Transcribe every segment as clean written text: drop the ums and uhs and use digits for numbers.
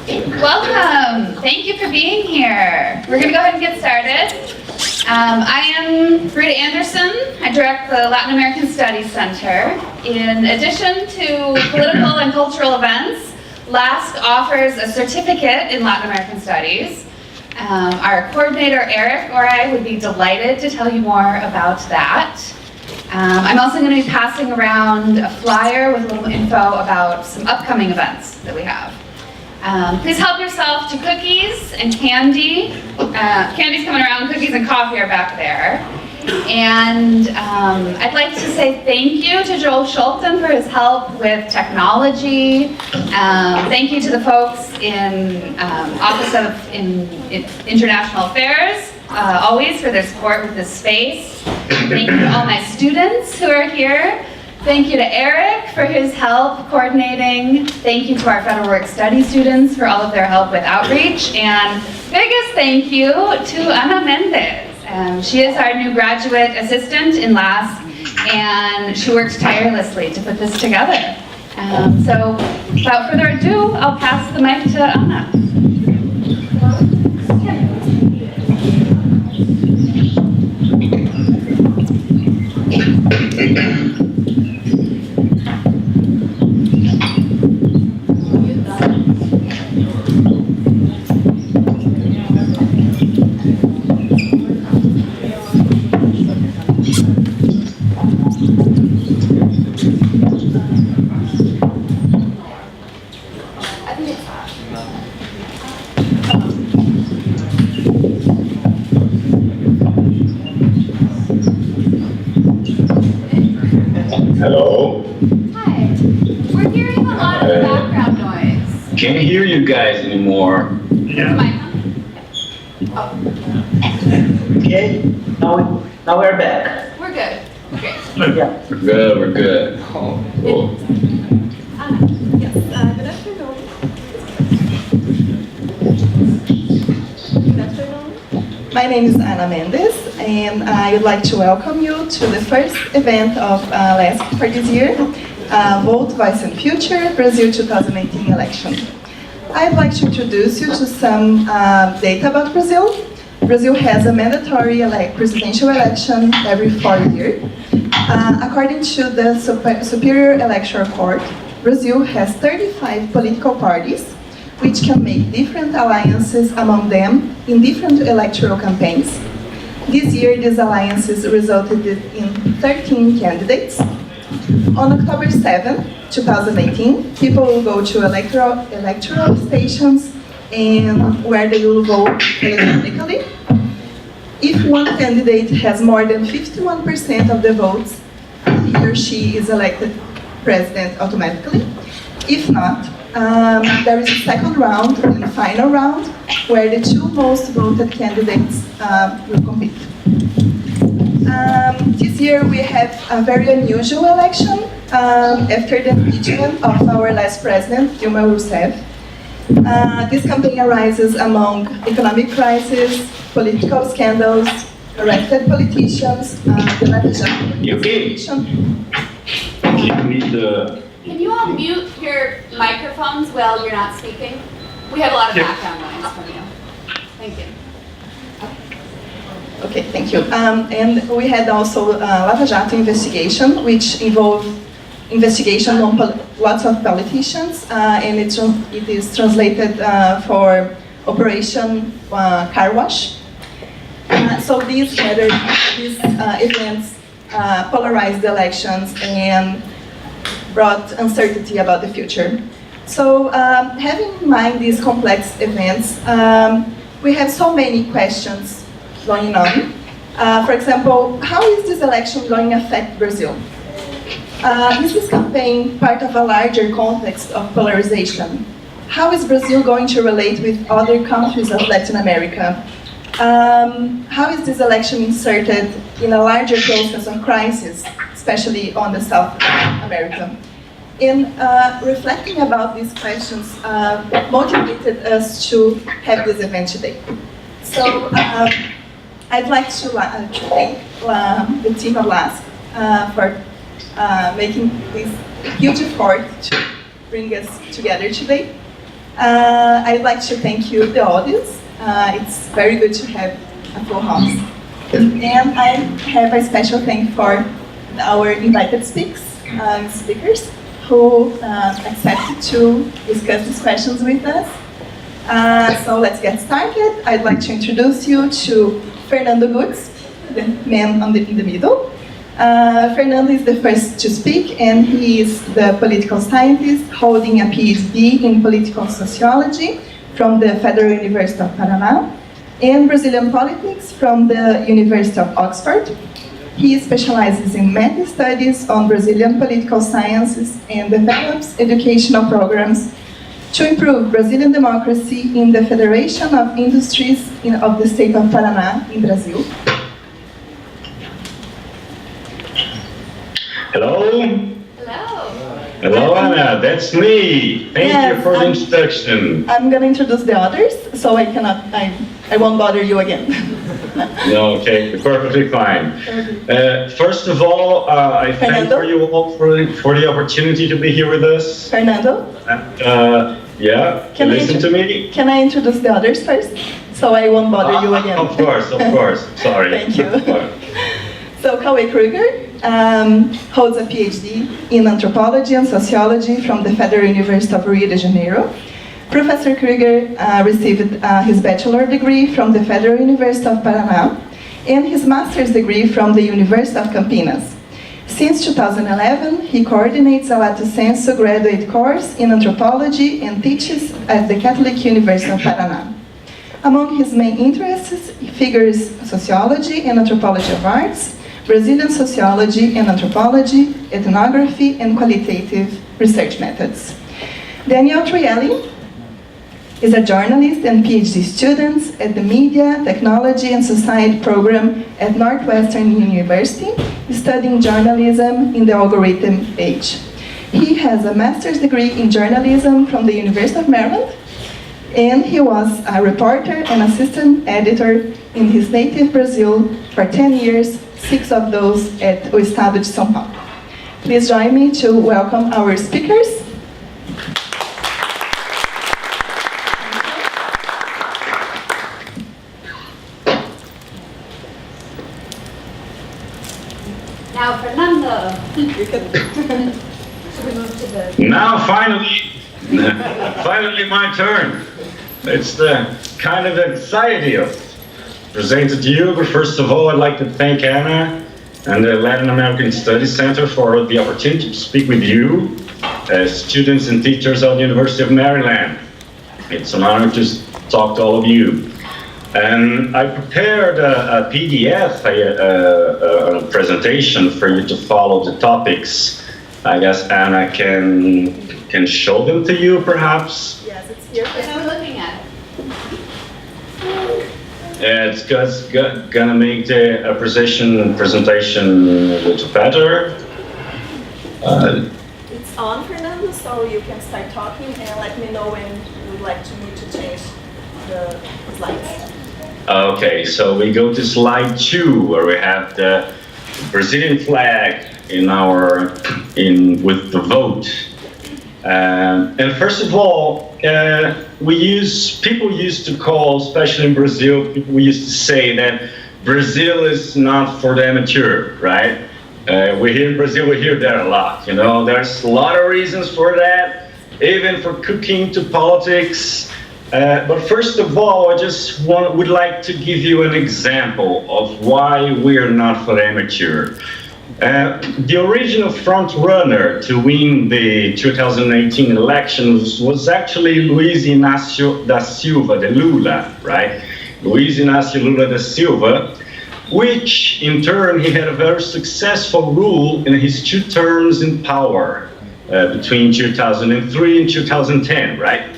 Welcome. Thank you for being here. We're going to go ahead and get started. I am Rita Anderson. I direct the Latin American Studies Center. In addition to political and cultural events, Lasc offers a certificate in Latin American Studies. Our coordinator, Eric, or I would be delighted to tell you more about that. I'm also going to be passing around a flyer with a little info about some upcoming events that we have. Please help yourself to cookies and candy. Candy's coming around, cookies and coffee are back there. And I'd like to say thank you to Joel Schulten for his help with technology. Thank you to the folks in Office of International Affairs, always for their support with this space. Thank you to all my students who are here. Thank you to Eric for his help coordinating. Thank you to our Federal Work Study students for all of their help with outreach. And biggest thank you to Ana Mendez. She is our new graduate assistant in Lasc, and she works tirelessly to put this together. So without further ado, I'll pass the mic to Ana. Hello. Hi. We're hearing a lot of background noise. Can't hear you guys anymore. Yeah. Okay, now we're back. We're good. Great. Yeah. We're good. Oh, cool. Ana. Yes. Good afternoon. Good afternoon. My name is Ana Mendez, and I would like to welcome you to the first event of Lasc for this year, Vote, Voice and Future, Brazil 2018 election. I'd like to introduce you to some data about Brazil. Brazil has a mandatory presidential election every 4 years. According to the Superior Electoral Court, Brazil has 35 political parties, which can make different alliances among them in different electoral campaigns. This year, these alliances resulted in 13 candidates. On October 7, 2018, people will go to electoral stations and where they will vote electronically. If one candidate has more than 51% of the votes, he or she is elected president automatically. If not, there is a second round and final round where the two most voted candidates will compete. This year we have a very unusual election after the impeachment of our last president, Dilma Rousseff. This campaign arises among economic crisis, political scandals, elected politicians, the lava-jato. You okay? You need the... Can you all mute your microphones while you're not speaking? We have a lot of background noise from you. Thank you. Okay, thank you. And we had also lava-jato investigation, which involved investigation on lots of politicians, and it is translated for Operation Car Wash. So these events polarized the elections and brought uncertainty about the future. So having in mind these complex events, we have so many questions going on. For example, how is this election going to affect Brazil? Is this campaign part of a larger context of polarization? How is Brazil going to relate with other countries of Latin America? How is this election inserted in a larger process of crisis, especially on the South America? In reflecting about these questions, motivated us to have this event today. So I'd like to thank the team of Lasc for making this huge effort to bring us together today. I'd like to thank you, the audience. It's very good to have a full house. And I have a special thank for our invited speakers who accepted to discuss these questions with us. So let's get started. I'd like to introduce you to Fernando Gutz, the man in the middle. Fernando is the first to speak, and he is the political scientist holding a PhD in political sociology from the Federal University of Paraná and Brazilian politics from the University of Oxford. He specializes in meta studies on Brazilian political sciences and develops educational programs to improve Brazilian democracy in the Federation of Industries of the state of Paraná in Brazil. Hello. Hello. Hello, Anna. That's me. Thank you for the introduction. I'm going to introduce the others, so I won't bother you again. No, okay, perfectly fine. First of all, I thank Fernando? for you all for the opportunity to be here with us. Fernando, Yeah, Can I listen to me. can I introduce the others first, so I won't bother you again? Of course. Sorry. Thank you. So Caue Kruger holds a PhD in anthropology and sociology from the Federal University of Rio de Janeiro. Professor Kruger received his bachelor degree from the Federal University of Paraná and his master's degree from the University of Campinas. Since 2011, he coordinates a Lato Sensu graduate course in anthropology and teaches at the Catholic University of Paraná. Among his main interests figures sociology and anthropology of arts, Brazilian sociology and anthropology, ethnography, and qualitative research methods. Daniel Trielli is a journalist and PhD student at the Media, Technology and Society program at Northwestern University, studying journalism in the algorithm age. He has a master's degree in journalism from the University of Maryland, and he was a reporter and assistant editor in his native Brazil for 10 years, 6 of those at O Estado de São Paulo. Please join me to welcome our speakers. Now, Fernando. Should we move to the... Now, finally my turn. It's the kind of anxiety of presenting to you, but first of all, I'd like to thank Anna and the Latin American Studies Center for the opportunity to speak with you as students and teachers of the University of Maryland. It's an honor to talk to all of you. And I prepared a PDF, a presentation for you to follow the topics. I guess Anna can show them to you, perhaps. Yes, it's here. I'm looking at it. It's gonna make the presentation a little better. It's on, Fernando, so you can start talking and let me know when you would like me to change the slides. Okay, so we go to slide 2, where we have the Brazilian flag with the vote. And first of all, people used to call, especially in Brazil, people used to say that Brazil is not for the amateur, right? We hear in Brazil, we hear that a lot, you know, there's a lot of reasons for that, even for cooking to politics. But first of all, I just would like to give you an example of why we're not for the amateur. The original front runner to win the 2018 elections was actually Luiz Inácio da Silva, the Lula, right? Luiz Inácio Lula da Silva, which in turn he had a very successful rule in his 2 terms in power between 2003 and 2010, right?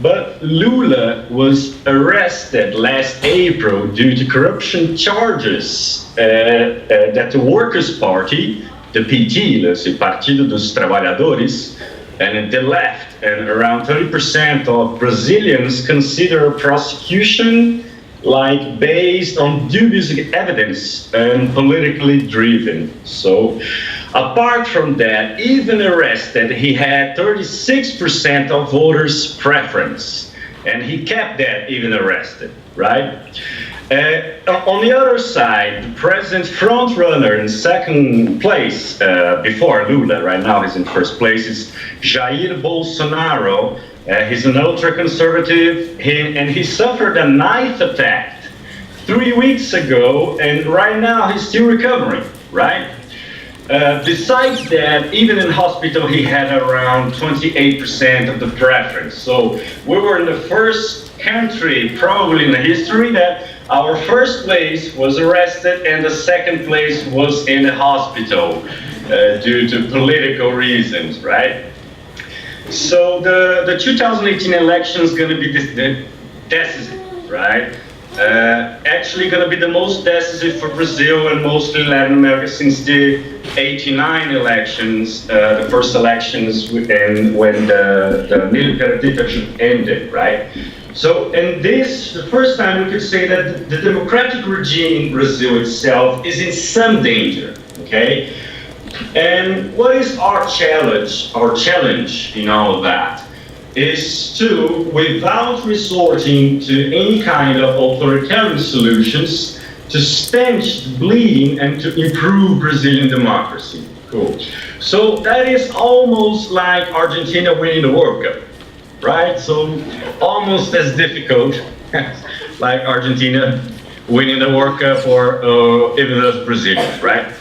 But Lula was arrested last April due to corruption charges that the Workers' Party, the PT, the Partido dos Trabalhadores, and the left, and around 30% of Brazilians consider prosecution like based on dubious evidence and politically driven. So Apart from that, even arrested, he had 36% of voters' preference, and he kept that even arrested, right? On the other side, the president's front runner in second place, before Lula, right now he's in first place, is Jair Bolsonaro. He's an ultra-conservative, and he suffered a knife attack 3 weeks ago, and right now he's still recovering, right? Besides that, even in hospital, he had around 28% of the preference. So we were in the first country, probably in the history, that our first place was arrested and the second place was in a hospital due to political reasons, right? So the 2018 election is going to be decisive, right? Actually going to be the most decisive for Brazil and mostly Latin America since the 89 elections, the first elections when the military dictatorship ended, right? So, and this, the first time we could say that the democratic regime in Brazil itself is in some danger, okay? And what is our challenge? Our challenge in all of that is to, without resorting to any kind of authoritarian solutions, to stanch the bleeding and to improve Brazilian democracy. Cool. So that is almost like Argentina winning the World Cup, right? So almost as difficult like Argentina winning the World Cup or even those Brazilians, right?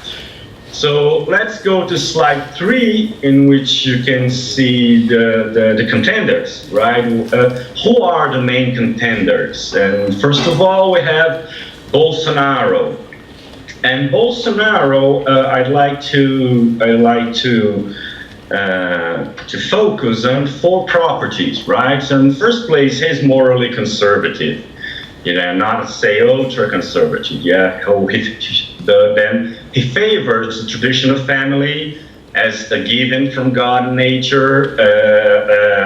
So let's go to slide 3, in which you can see the contenders, right? Who are the main contenders? And first of all, we have Bolsonaro. And Bolsonaro, I'd like to focus on 4 properties, right? So in the first place, he's morally conservative. You know, not say ultra-conservative, yeah. Then he favors the traditional family as a given from God and nature,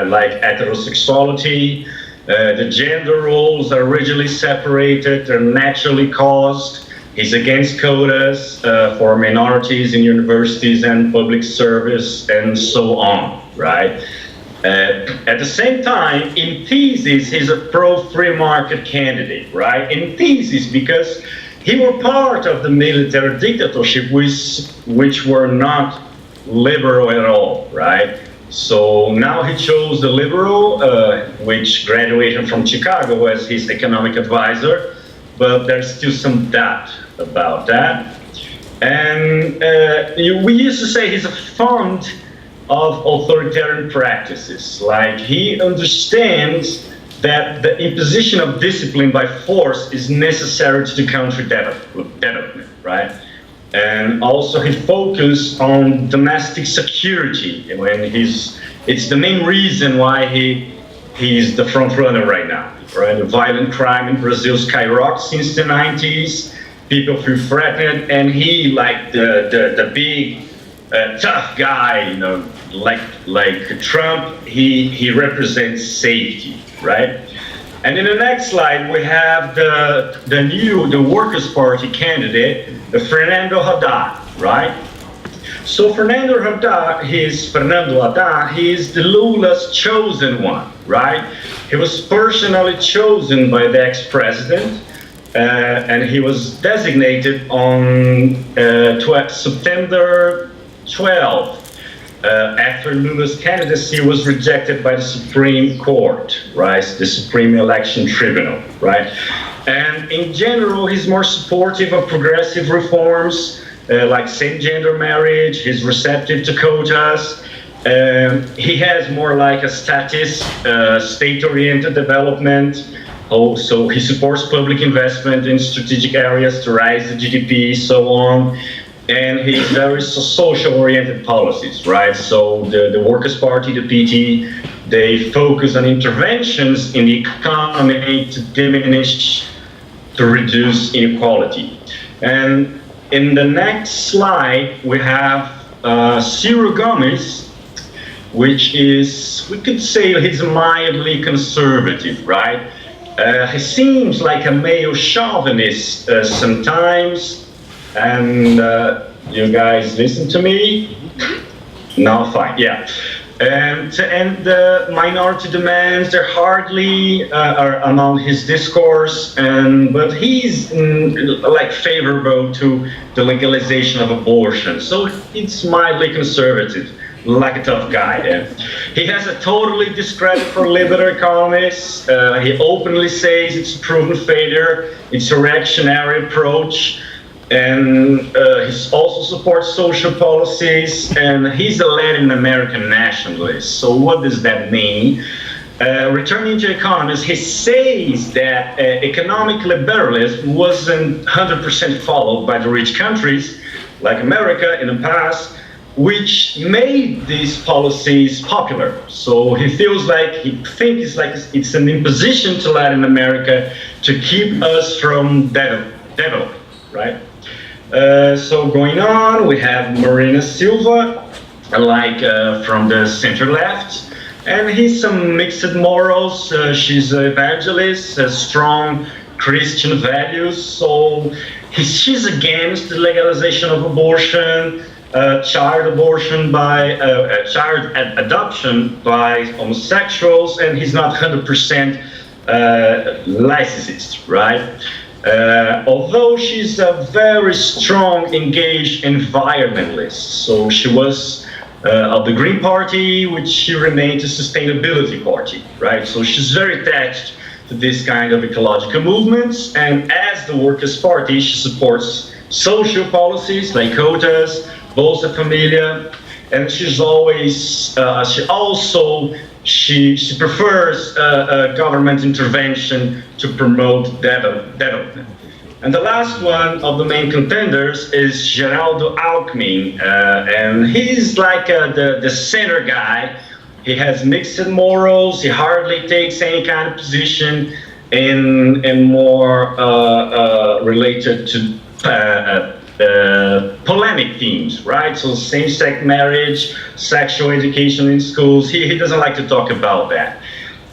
like heterosexuality. The gender roles are rigidly separated, they're naturally caused. He's against quotas for minorities in universities and public service and so on, right? At the same time, in thesis, he's a pro-free market candidate, right? In thesis, because he were part of the military dictatorship, which were not liberal at all, right? So now he chose the liberal, which graduated from Chicago as his economic advisor, but there's still some doubt about that. And we used to say he's a fond of authoritarian practices. Like, he understands that the imposition of discipline by force is necessary to the country development, right? And also he focused on domestic security when it's the main reason why he's the front runner right now, right? The violent crime in Brazil skyrocketed since the 90s. People feel threatened, and he, like the big tough guy, you know, like Trump, he represents safety, right? And in the next slide, we have the Workers' Party candidate, the Fernando Haddad, right? So Fernando Haddad, he's the Lula's chosen one, right? He was personally chosen by the ex-president, and he was designated on September 12th. After Lula's candidacy was rejected by the Supreme Court, right? The Supreme Election Tribunal, right? And in general, he's more supportive of progressive reforms, like same-gender marriage. He's receptive to quotas. He has more like a statist, state-oriented development. Also, he supports public investment in strategic areas to raise the GDP, so on. And he's very social-oriented policies, right? So the Workers' Party, the PT, they focus on interventions in the economy to reduce inequality. And in the next slide, we have Ciro Gomes, which is, we could say he's mildly conservative, right? He seems like a male chauvinist sometimes, and You guys listen to me? No, fine, yeah. And the minority demands, they're hardly are among his discourse, but he's like favorable to the legalization of abortion. So it's mildly conservative, like a tough guy. Yeah. He has a totally discredit for liberal economists. He openly says it's a proven failure, it's a reactionary approach. And he also supports social policies, and he's a Latin American nationalist. So what does that mean? Returning to economists, he says that economic liberalism wasn't 100% followed by the rich countries, like America in the past, which made these policies popular. So he feels like, he thinks it's an imposition to Latin America to keep us from developing, right? So going on, we have Marina Silva, from the center left, and he's some mixed morals. She's an evangelist, has strong Christian values, so she's against the legalization of abortion, child adoption by homosexuals, and he's not 100% licensed, right? Although she's a very strong, engaged environmentalist, so she was of the Green Party, which she remained a sustainability party, right? So she's very attached to this kind of ecological movements, and as the Workers' Party, she supports social policies like quotas, Bolsa Familia, and she's always, she prefers government intervention to promote development. And the last one of the main contenders is Geraldo Alckmin, and he's like the center guy. He has mixed morals, he hardly takes any kind of position in more related to polemic themes, right? So same-sex marriage, sexual education in schools, he doesn't like to talk about that.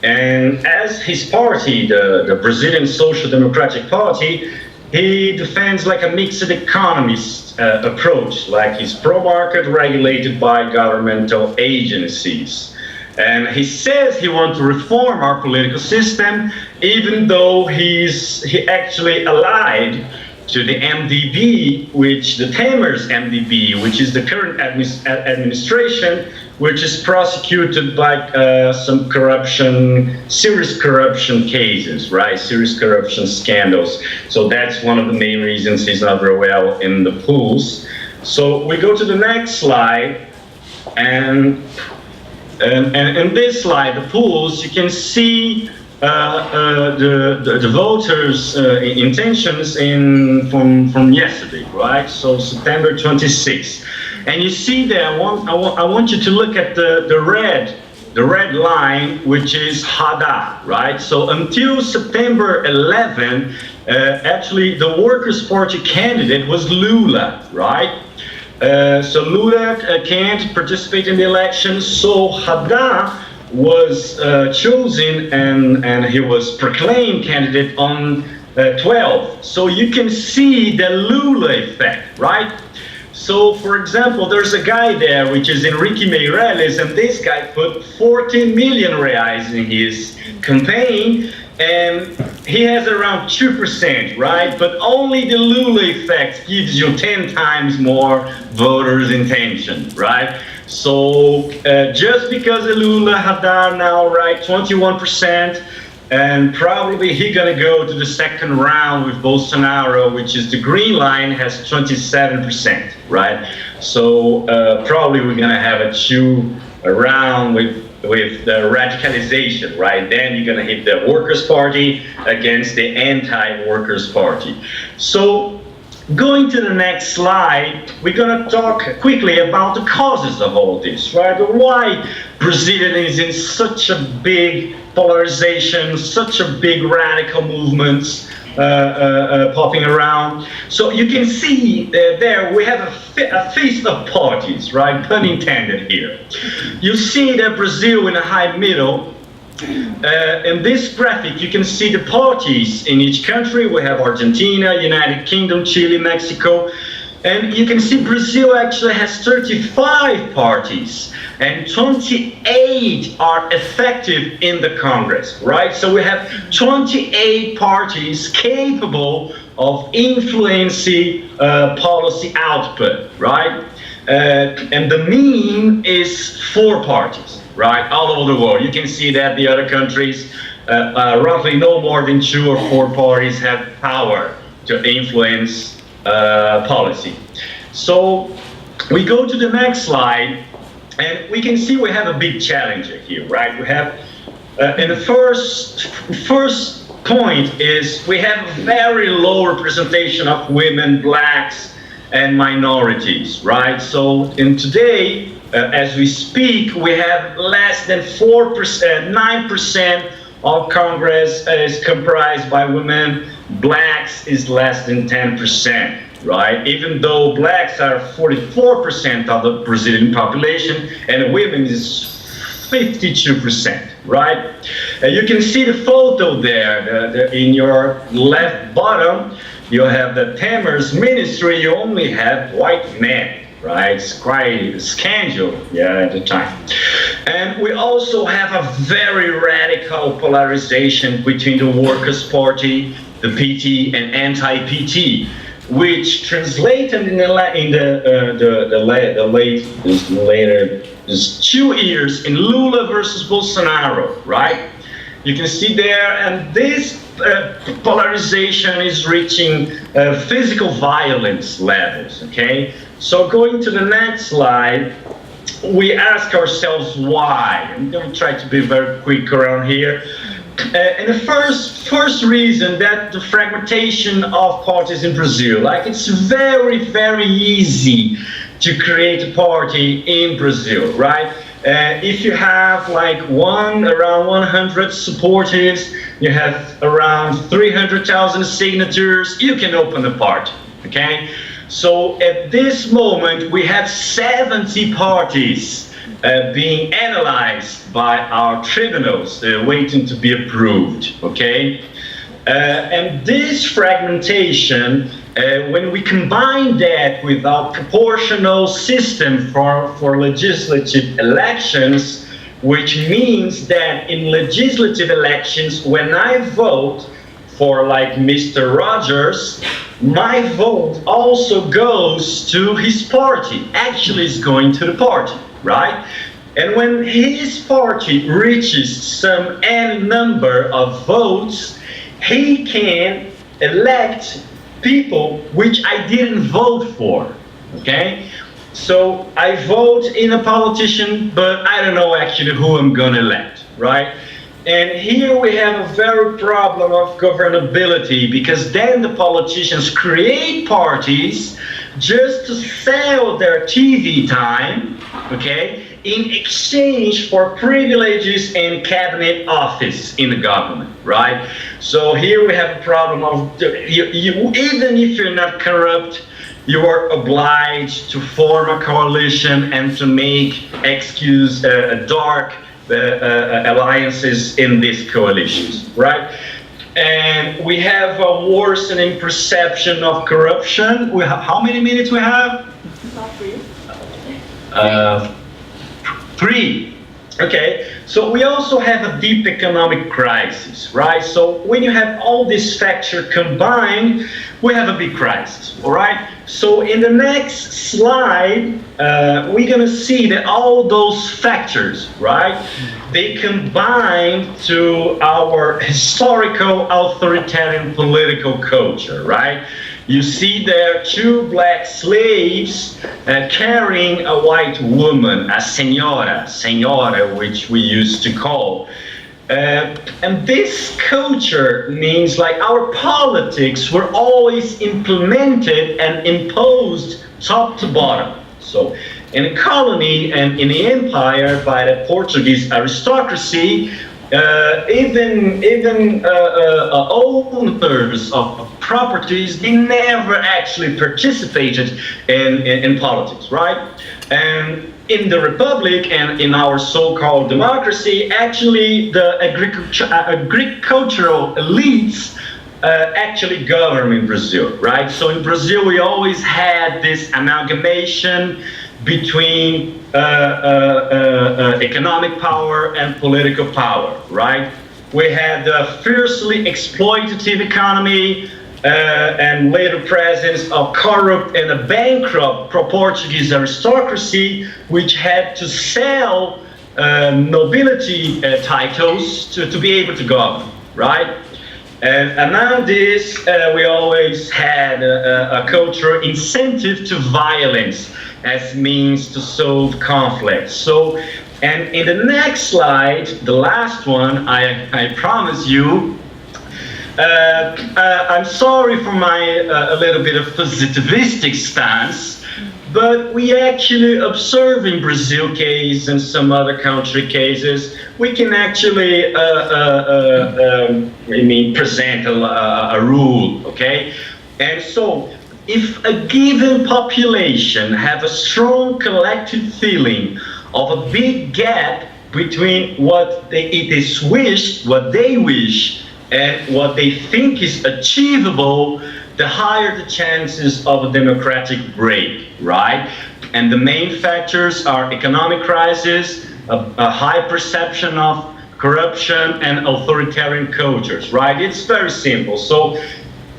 And as his party, the Brazilian Social Democratic Party, he defends like a mixed economist approach, like he's pro-market, regulated by governmental agencies. And he says he wants to reform our political system, even though he actually allied to the MDB, the Temer's MDB, which is the current administration, which is prosecuted by some serious corruption cases, right? Serious corruption scandals. So that's one of the main reasons he's not very well in the polls. So we go to the next slide, and in this slide, the polls, you can see the voters' intentions from yesterday, right? So September 26th, and you see there. I want you to look at the red line, which is Haddad, right? So until September 11, actually the Workers' Party candidate was Lula, right? So Lula can't participate in the election, so Haddad was chosen and he was proclaimed candidate on 12. So you can see the Lula effect, right? So for example, there's a guy there, which is Enrique Meirelles, and this guy put 14 million reais in his campaign, and he has around 2%, right? But only the Lula effect gives you 10 times more voters' intention, right? So just because Lula Haddad now, right, 21%, and probably he's gonna go to the second round with Bolsonaro, which is the green line, has 27%, right? So probably we're gonna have a round with the radicalization, right? Then you're gonna hit the Workers' Party against the anti-Workers' Party. So going to the next slide, we're gonna talk quickly about the causes of all this, right? Why Brazil is in such a big polarization, such a big radical movements popping around. So you can see there we have a feast of parties, right? Pun intended here. You see that Brazil in a high middle. In this graphic, you can see the parties in each country. We have Argentina, United Kingdom, Chile, Mexico. And you can see Brazil actually has 35 parties, and 28 are effective in the Congress, right? So we have 28 parties capable of influencing policy output, right? And the mean is 4 parties, right? All over the world. You can see that the other countries, roughly no more than 2 or 4 parties have power to influence policy. So we go to the next slide, and we can see we have a big challenge here, right? We have, and the first point is we have a very low representation of women, blacks, and minorities, right? So in today, as we speak, we have less than 4%, 9% of Congress is comprised by women. Blacks is less than 10%, right? Even though blacks are 44% of the Brazilian population, and women is 52%, right? You can see the photo there, in your left bottom. You have the Temer's ministry. You only have white men, right? It's quite a scandal, at the time. And we also have a very radical polarization between the Workers' Party, the PT, and anti-PT, which translated in later 2 years in Lula versus Bolsonaro, right? You can see there, and this polarization is reaching physical violence levels, okay? So going to the next slide, we ask ourselves why. I'm going to try to be very quick around here. And the first reason that the fragmentation of parties in Brazil, like it's very, very easy to create a party in Brazil, right? If you have like around 100 supporters, you have around 300,000 signatures, you can open a party, okay? So at this moment, we have 70 parties being analyzed by our tribunals, waiting to be approved, okay? And this fragmentation, when we combine that with our proportional system for legislative elections, which means that in legislative elections, when I vote for like Mr. Rogers, my vote also goes to his party, actually is going to the party, right? And when his party reaches some n number of votes, he can elect people which I didn't vote for, okay? So I vote in a politician, but I don't know actually who I'm gonna elect, right? And here we have a very problem of governability, because then the politicians create parties just to sell their TV time, okay, in exchange for privileges and cabinet office in the government, right? So here we have a problem of, even if you're not corrupt, you are obliged to form a coalition and to make dark alliances in these coalitions, right? And we have a worsening perception of corruption. We have, how many minutes we have? 3. Okay, so we also have a deep economic crisis, right? So when you have all these factors combined, we have a big crisis, all right? So in the next slide, we're gonna see that all those factors, right, they combine to our historical authoritarian political culture, right? You see there 2 black slaves carrying a white woman, a senhora, which we used to call. And this culture means like our politics were always implemented and imposed top to bottom. So in a colony and in the empire by the Portuguese aristocracy, even owners of properties, they never actually participated in politics, right? And in the Republic and in our so-called democracy, actually the agricultural elites actually govern in Brazil, right? So in Brazil, we always had this amalgamation between economic power and political power, right? We had a fiercely exploitative economy and later presence of corrupt and a bankrupt pro-Portuguese aristocracy, which had to sell nobility titles to be able to govern, right? And among this, we always had a cultural incentive to violence as means to solve conflicts. So, and in the next slide, the last one, I promise you, I'm sorry for my a little bit of positivistic stance, but we actually observe in Brazil case and some other country cases, we can actually present a rule, okay? And so, if a given population have a strong collective feeling of a big gap between what it is wished, what they wish, and what they think is achievable, the higher the chances of a democratic break, right? And the main factors are economic crisis, a high perception of corruption, and authoritarian cultures, right? It's very simple. So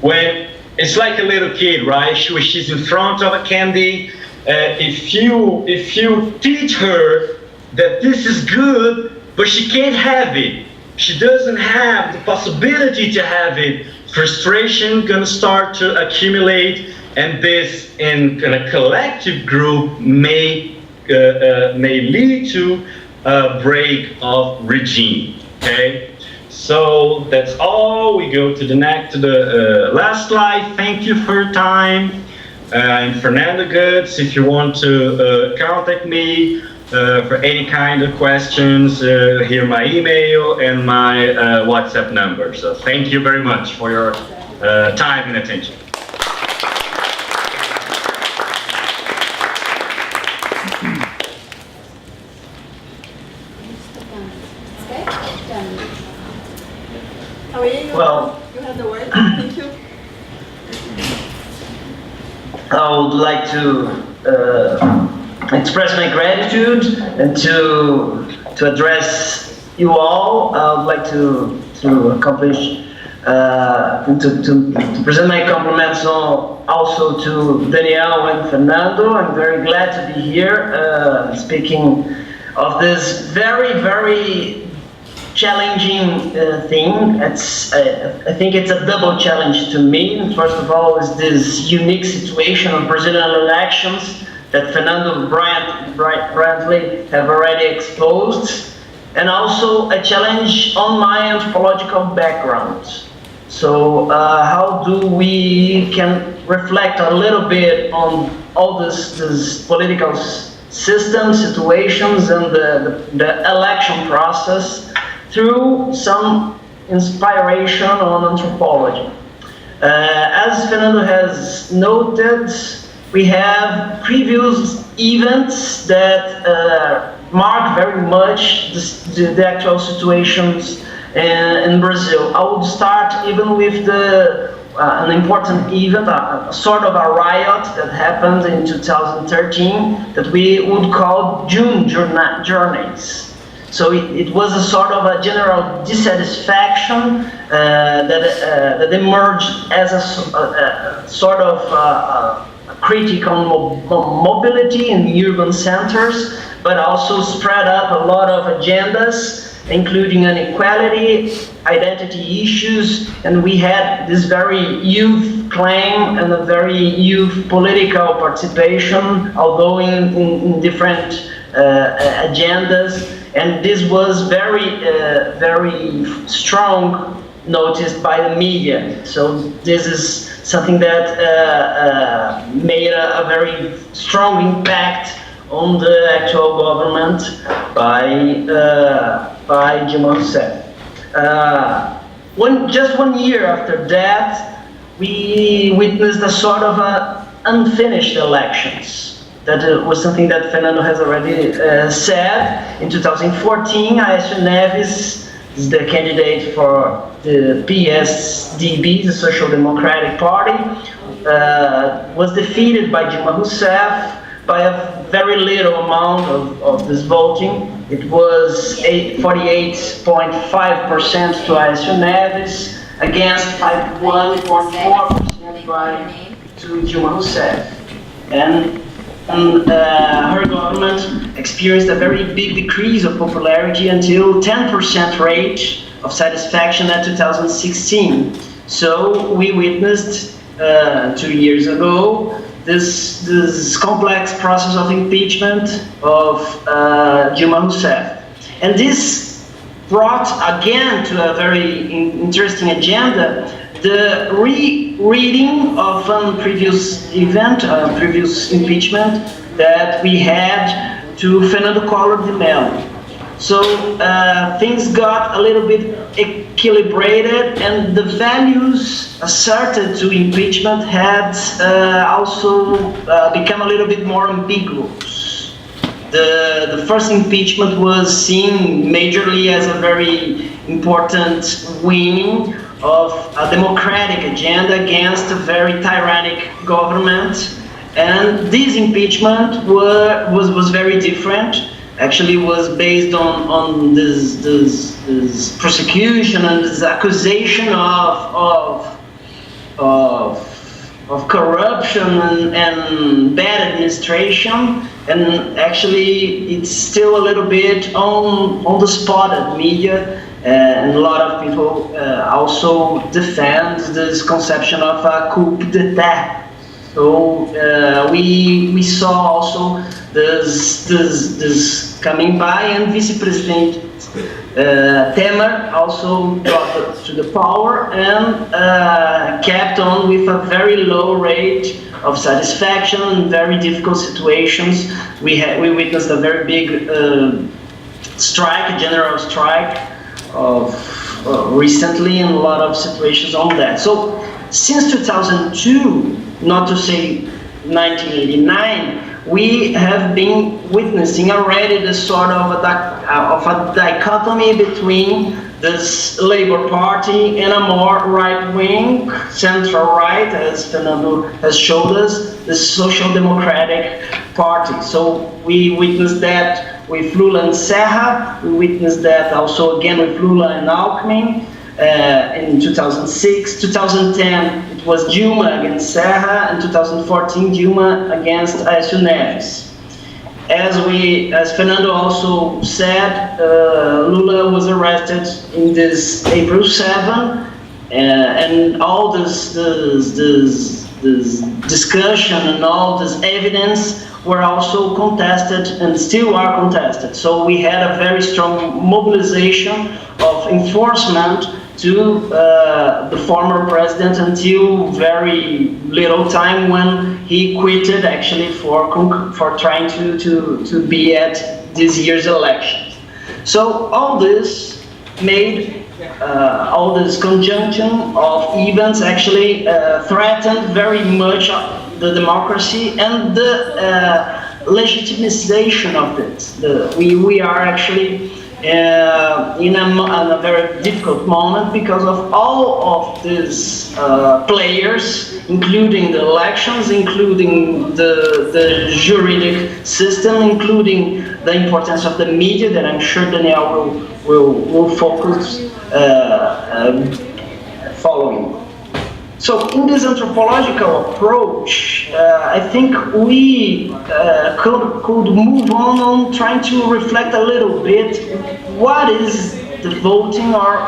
when it's like a little kid, right? She's in front of a candy. If you teach her that this is good, but she can't have it, she doesn't have the possibility to have it, frustration gonna start to accumulate, and this in a collective group may lead to a break of regime. Okay, so that's all. We go to the last slide. Thank you for your time. I'm Fernando Gutz. If you want to contact me for any kind of questions, here my email and my WhatsApp number. So thank you very much for your time and attention. Well, you have the word. Thank you. I would like to express my gratitude and to address you all. I would like to accomplish to present my compliments also to Daniel and Fernando. I'm very glad to be here speaking of this very, very challenging thing. I think it's a double challenge to me. First of all, is this unique situation of Brazilian elections that Fernando brightly have already exposed, and also a challenge on my anthropological background. So how do we can reflect a little bit on all this political system, situations, and the election process through some inspiration on anthropology. As Fernando has noted, we have previous events that mark very much the actual situations in Brazil. I would start even with an important event, a sort of a riot that happened in 2013 that we would call June journeys. So it was a sort of a general dissatisfaction that emerged as a sort of a critique on mobility in urban centers, but also spread up a lot of agendas, including inequality, identity issues, and we had this very youth claim and a very youth political participation, although in different agendas. And this was very strong noticed by the media. So this is something that made a very strong impact on the actual government by Dilma Rousseff. Just 1 year after that, we witnessed a sort of unfinished elections. That was something that Fernando has already said. In 2014, Aécio Neves is the candidate for the PSDB, the Social Democratic Party, was defeated by Dilma Rousseff by a very little amount of this voting. It was 48.5% to Aécio Neves against 51.4% to Dilma Rousseff. And her government experienced a very big decrease of popularity until 10% rate of satisfaction at 2016. So we witnessed 2 years ago this complex process of impeachment of Dilma Rousseff. And this brought again to a very interesting agenda the rereading of a previous event, previous impeachment that we had to Fernando de Mello. So things got a little bit equilibrated, and the values asserted to impeachment had also become a little bit more ambiguous. The first impeachment was seen majorly as a very important winning of a democratic agenda against a very tyrannic government, and this impeachment was very different. Actually, was based on this prosecution and this accusation of corruption and bad administration, and actually it's still a little bit on the spot at media. And a lot of people also defend this conception of a coup d'etat. So we saw also this coming by, and Vice President Temer also got to the power and kept on with a very low rate of satisfaction in very difficult situations. We witnessed a very big strike, a general strike of recently, and a lot of situations on that. So since 2002, not to say 1989, we have been witnessing already this sort of a dichotomy between this Labour Party and a more right-wing, central-right, as Fernando has showed us, the Social Democratic Party. So we witnessed that with Lula and Serra. We witnessed that also again with Lula and Alckmin in 2006. 2010, it was Dilma against Serra, and 2014, Dilma against Aécio Neves. As Fernando also said, Lula was arrested in this April 7, and all this discussion and all this evidence were also contested and still are contested. So we had a very strong mobilization of enforcement to the former president until very little time when he quitted actually for trying to be at this year's elections. So all this made all this conjunction of events actually threatened very much the democracy and the legitimization of this. We are actually in a very difficult moment because of all of these players, including the elections, including the juridic system, including the importance of the media that I'm sure Daniel will focus following. So in this anthropological approach, I think we could move on trying to reflect a little bit what is the voting, or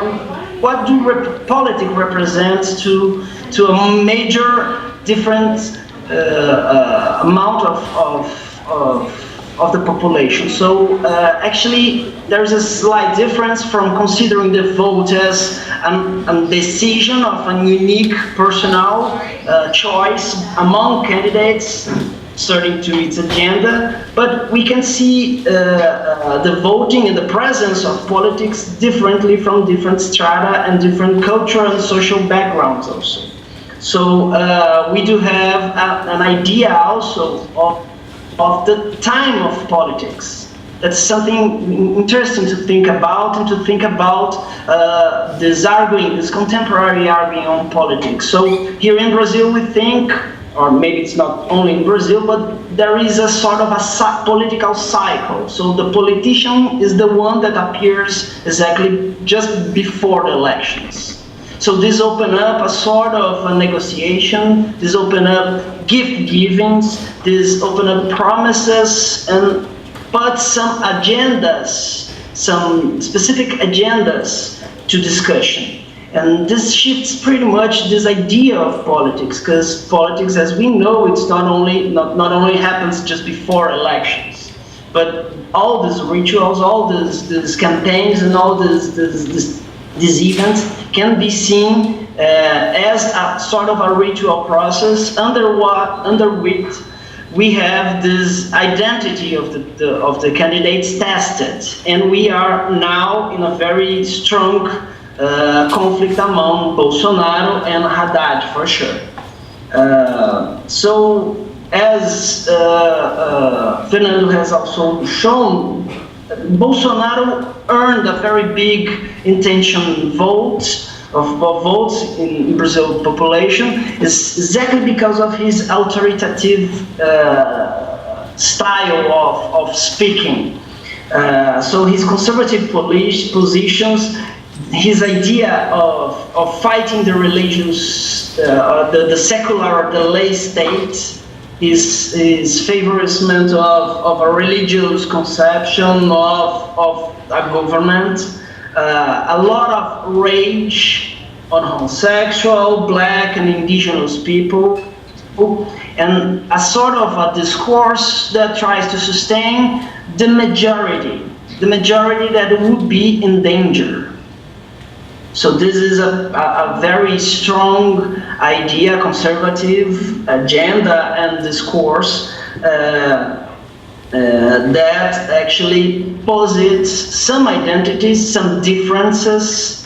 what do politics represents to a major different amount of the population. So actually there's a slight difference from considering the vote as a decision of a unique personal choice among candidates according to its agenda, but we can see the voting and the presence of politics differently from different strata and different cultural and social backgrounds also. So we do have an idea also of the time of politics. that's something interesting to think about, and to think about this contemporary arguing on politics. So here in Brazil, we think, or maybe it's not only in Brazil, but there is a sort of a political cycle. So the politician is the one that appears exactly just before the elections. So this open up a sort of a negotiation, this open up gift givings, this open up promises, and put some agendas, some specific agendas to discussion. And this shifts pretty much this idea of politics, because politics, as we know, it's not only happens just before elections, but all these rituals, all these campaigns, and all these events can be seen as a sort of a ritual process under which we have this identity of the candidates tested, and we are now in a very strong conflict among Bolsonaro and Haddad, for sure. So, as Fernando has also shown, Bolsonaro earned a very big intention vote of votes in Brazil population is exactly because of his authoritative style of speaking. So his conservative positions, his idea of fighting the religions, the secular, the lay state, his favorism of a religious conception of a government, a lot of rage on homosexual, black and indigenous people, and a sort of a discourse that tries to sustain the majority that would be in danger. So this is a very strong idea, conservative agenda and discourse that actually posits some identities, some differences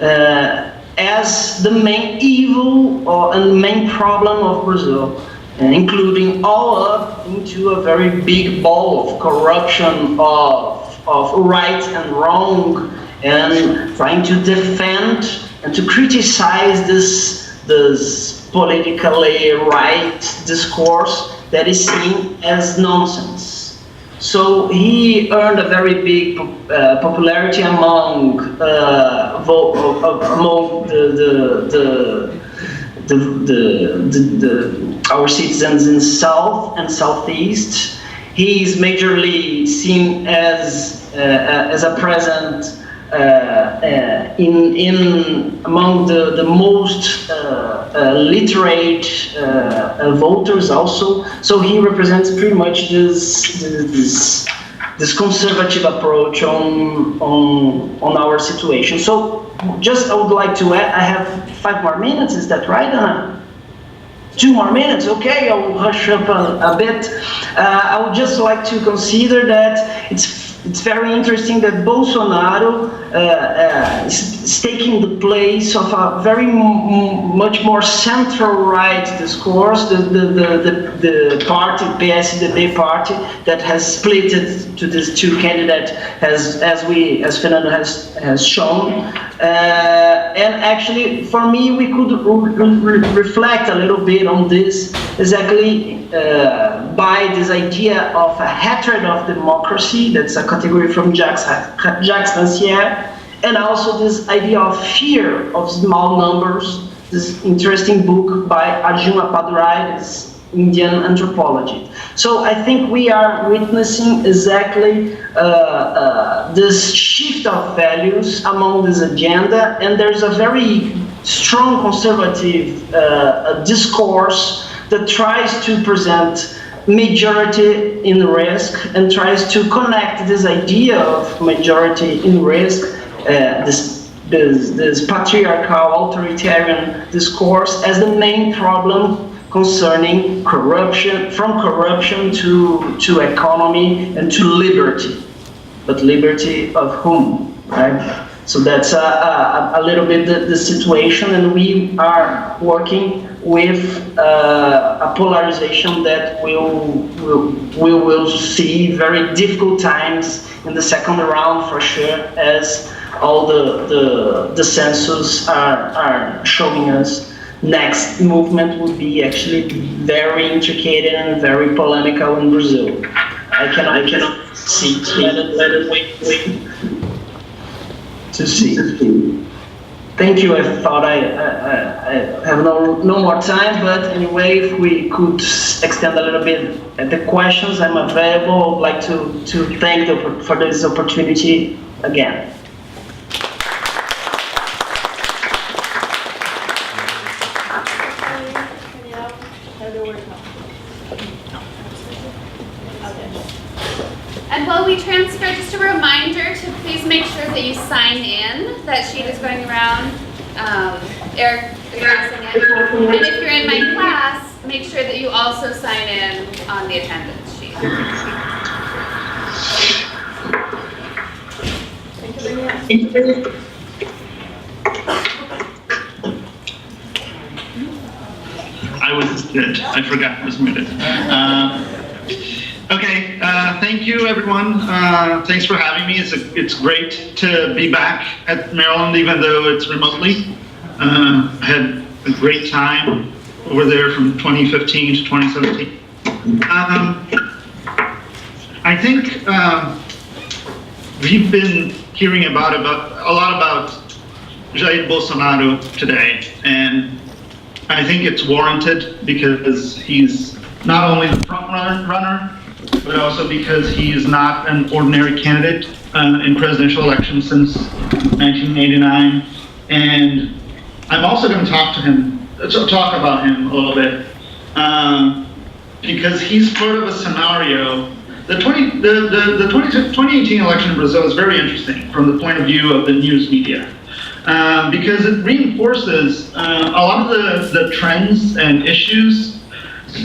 as the main evil and main problem of Brazil, including all up into a very big ball of corruption, of right and wrong, and trying to defend and to criticize this politically right discourse that is seen as nonsense. So he earned a very big popularity among our citizens in South and Southeast. He is majorly seen as a present among the most literate voters also. So he represents pretty much this conservative approach on our situation. So just I would like to add, I have 5 more minutes, is that right, Anna? 2 more minutes, okay, I will hush up a bit. I would just like to consider that it's very interesting that Bolsonaro is taking the place of a very much more central-right discourse, the party, PSDB party, that has split it to these two candidates, as Fernando has shown. And actually, for me, we could reflect a little bit on this exactly by this idea of a hatred of democracy. That's a category from Jacques Rancière, and also this idea of fear of small numbers. This interesting book by Arjuna Padurai, this Indian anthropologist. So I think we are witnessing exactly this shift of values among this agenda, and there's a very strong conservative discourse that tries to present majority in risk and tries to connect this idea of majority in risk, this patriarchal authoritarian discourse, as the main problem concerning corruption, from corruption to economy and to liberty. But liberty of whom, right? So that's a little bit the situation, and we are working with a polarization that we will see very difficult times in the second round for sure, as all the census are showing us. Next movement would be actually very intricate and very polemical in Brazil. I cannot see. Let it wait to see. Thank you. I thought I have no more time, but anyway, if we could extend a little bit at the questions, I'm available. I'd like to thank for this opportunity again. And while we transfer, just a reminder to please make sure that you sign in. That sheet is going around. Eric, and if you're in my class, make sure that you also sign in on the attendance sheet. I forgot I was muted. Okay, thank you everyone. Thanks for having me. It's great to be back at Maryland, even though it's remotely. I had a great time over there from 2015 to 2017. I think we've been hearing a lot about Jair Bolsonaro today, and I think it's warranted because he's not only the front runner, but also because he is not an ordinary candidate in presidential elections since 1989. And I'm also going to talk about him a little bit because he's part of a scenario. The 2018 election in Brazil is very interesting from the point of view of the news media because it reinforces a lot of the trends and issues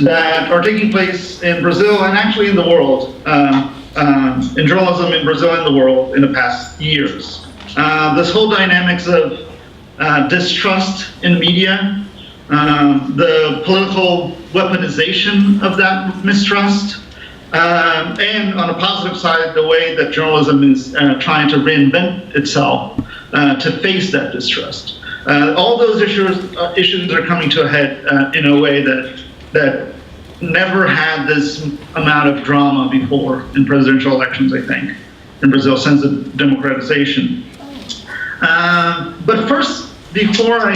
that are taking place in Brazil and actually in the world, in journalism in Brazil and the world in the past years. This whole dynamics of distrust in media, the political weaponization of that mistrust, and on a positive side, the way that journalism is trying to reinvent itself to face that distrust. All those issues are coming to a head in a way that never had this amount of drama before in presidential elections, I think, in Brazil since the democratization. But first, before I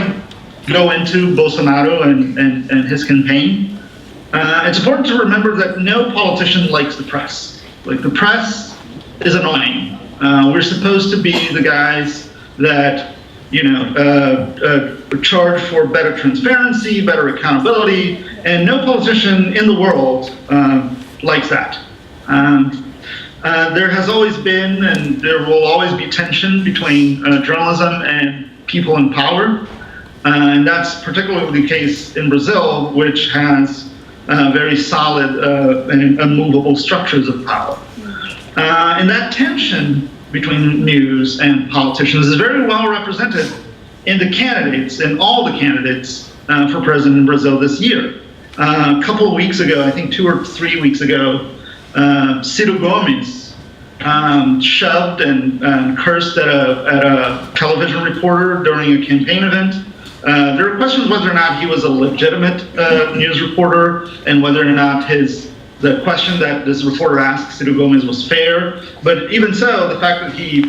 go into Bolsonaro and his campaign, it's important to remember that no politician likes the press. Like, the press is annoying. We're supposed to be the guys that, charge for better transparency, better accountability, and no politician in the world likes that. There has always been, and there will always be, tension between journalism and people in power, and that's particularly the case in Brazil, which has very solid and unmovable structures of power. And that tension between news and politicians is very well represented in the candidates, in all the candidates for president in Brazil this year. A couple of weeks ago, I think 2 or 3 weeks ago, Ciro Gomes shoved and cursed at a television reporter during a campaign event. There were questions whether or not he was a legitimate news reporter and whether or not the question that this reporter asked Ciro Gomes was fair. But even so, the fact that he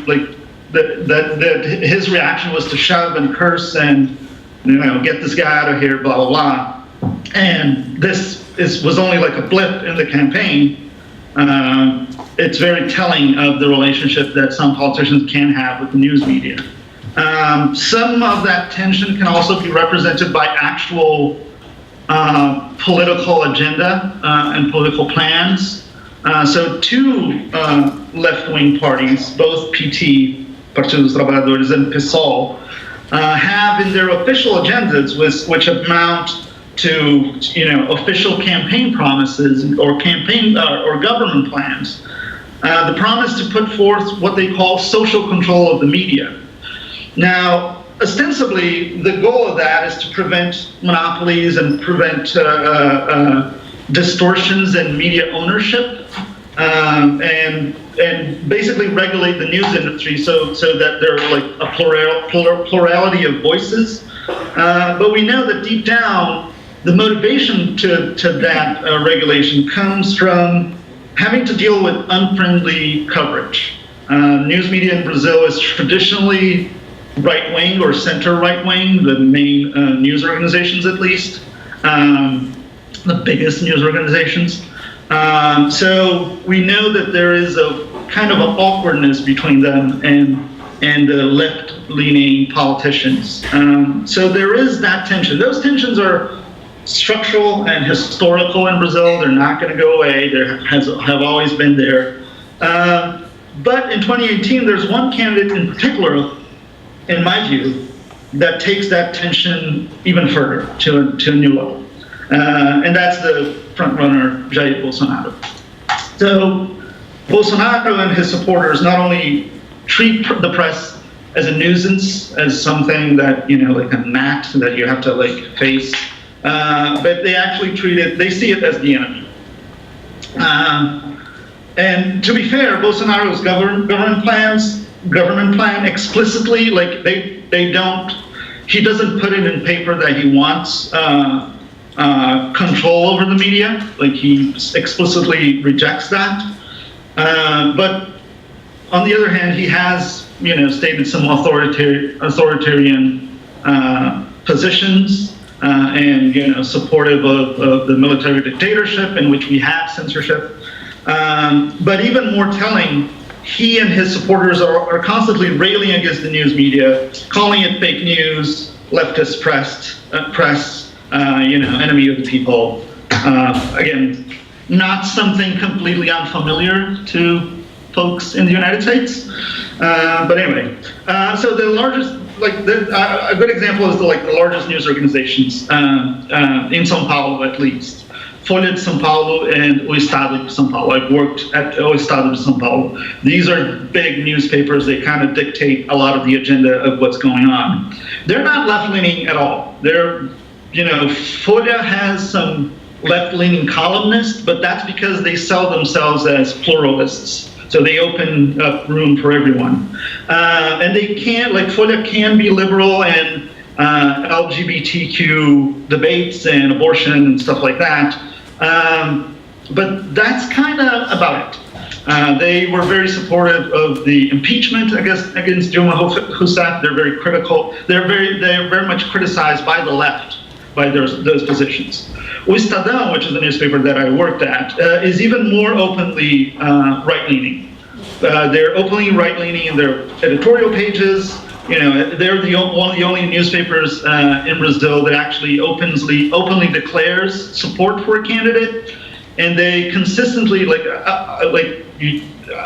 that his reaction was to shove and curse and get this guy out of here, blah blah blah. And this was only like a blip in the campaign. It's very telling of the relationship that some politicians can have with the news media. Some of that tension can also be represented by actual political agenda and political plans. So two left-wing parties, both PT, Partido dos Trabalhadores, and PSOL, have in their official agendas, which amount to official campaign promises or government plans, the promise to put forth what they call social control of the media. Now, ostensibly, the goal of that is to prevent monopolies and prevent distortions in media ownership, and basically regulate the news industry so that there are like a plurality of voices. But we know that deep down, the motivation to that regulation comes from having to deal with unfriendly coverage. News media in Brazil is traditionally right-wing or center right-wing, the main news organizations at least, the biggest news organizations. So we know that there is a kind of an awkwardness between them and the left-leaning politicians. So there is that tension. Those tensions are structural and historical in Brazil. They're not going to go away. They have always been there. But in 2018, there's one candidate in particular, in my view, that takes that tension even further to a new level. And that's the frontrunner, Jair Bolsonaro. So Bolsonaro and his supporters not only treat the press as a nuisance, as something that, like a gnat that you have to like face, but they actually they see it as the enemy. And to be fair, Bolsonaro's government plan explicitly, like he doesn't put it in paper that he wants control over the media, like he explicitly rejects that. But on the other hand, he has, stated some authoritarian positions, and, supportive of the military dictatorship in which we have censorship. But even more telling, he and his supporters are constantly railing against the news media, calling it fake news, leftist press, enemy of the people. Again, not something completely unfamiliar to folks in the United States. But anyway, so the largest, a good example is the largest news organizations in São Paulo, at least. Folha de São Paulo and O Estado de São Paulo. I've worked at O Estado de São Paulo. These are big newspapers. They kind of dictate a lot of the agenda of what's going on. They're not left-leaning at all. They're, Folha has some left-leaning columnists, but that's because they sell themselves as pluralists. So they open up room for everyone. And they can't, Folha can be liberal and LGBTQ debates and abortion and stuff like that. But that's kind of about it. They were very supportive of the impeachment against Dilma Rousseff. They're very critical. They're very much criticized by the left by those positions. O Estadão, which is the newspaper that I worked at, is even more openly right-leaning. They're openly right-leaning in their editorial pages. They're one of the only newspapers in Brazil that actually openly declares support for a candidate, and they consistently,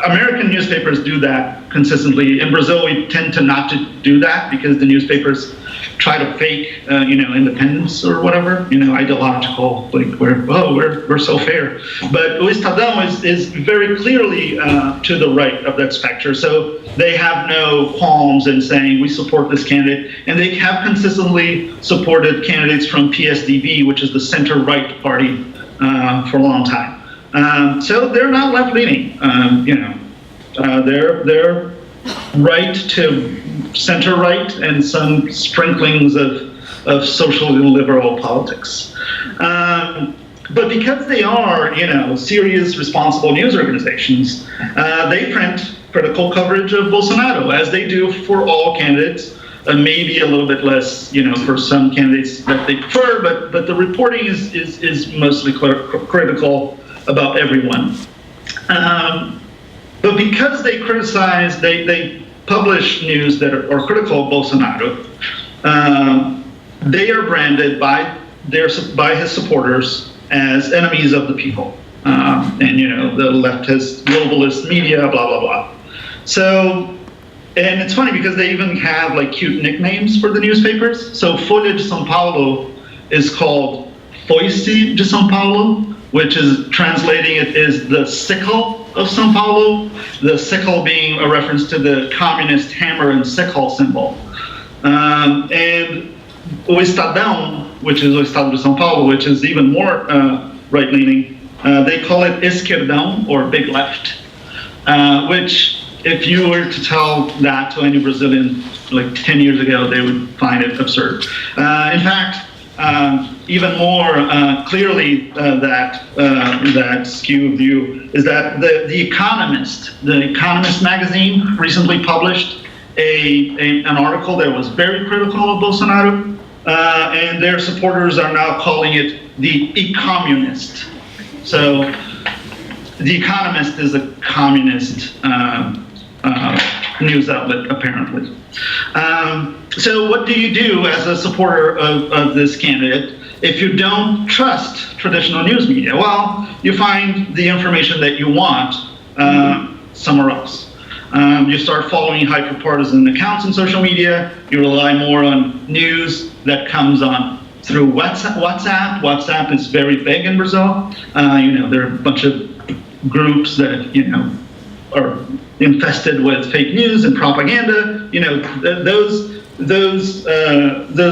American newspapers do that consistently. In Brazil, we tend to not to do that because the newspapers try to fake, independence or whatever, ideological, we're so fair. But O Estadão is very clearly to the right of that spectrum. So they have no qualms in saying we support this candidate, and they have consistently supported candidates from PSDB, which is the center-right party, for a long time. So they're not left-leaning, they're right to center-right and some sprinklings of socially liberal politics. But because they are, serious, responsible news organizations, they print critical coverage of Bolsonaro, as they do for all candidates. Maybe a little bit less, for some candidates that they prefer, but the reporting is mostly critical about everyone. But because they criticize, they publish news that are critical of Bolsonaro, they are branded by his supporters as enemies of the people. And the leftist, globalist media, blah, blah, blah. So, and it's funny because they even have cute nicknames for the newspapers. So Folha de São Paulo is called Foice de São Paulo, which is translating it is the sickle of São Paulo, the sickle being a reference to the communist hammer and sickle symbol. And o Estadão, which is o Estado de São Paulo, which is even more right-leaning, they call it esquerdão, or big left, which if you were to tell that to any Brazilian like 10 years ago, they would find it absurd. In fact, even more clearly that skew of view is that the Economist magazine recently published an article that was very critical of Bolsonaro, and their supporters are now calling it the e-communist. So the Economist is a communist news outlet, apparently. So what do you do as a supporter of this candidate if you don't trust traditional news media? Well, you find the information that you want somewhere else. You start following hyper-partisan accounts on social media. You rely more on news that comes on through WhatsApp. WhatsApp is very big in Brazil. There are a bunch of groups that, are infested with fake news and propaganda. Those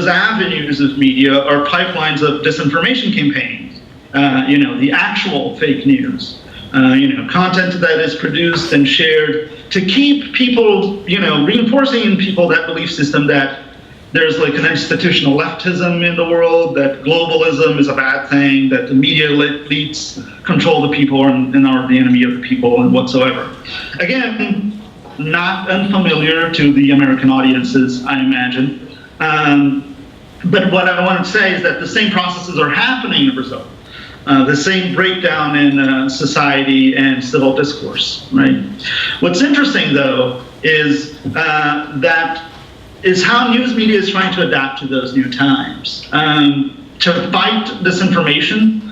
avenues of media are pipelines of disinformation campaigns. The actual fake news. Content that is produced and shared to keep people, reinforcing in people that belief system that there's like an institutional leftism in the world, that globalism is a bad thing, that the media elites control the people and are the enemy of the people and whatsoever. Again, not unfamiliar to the American audiences, I imagine. But what I want to say is that the same processes are happening in Brazil. The same breakdown in society and civil discourse, right? What's interesting, though, is how news media is trying to adapt to those new times. To fight disinformation,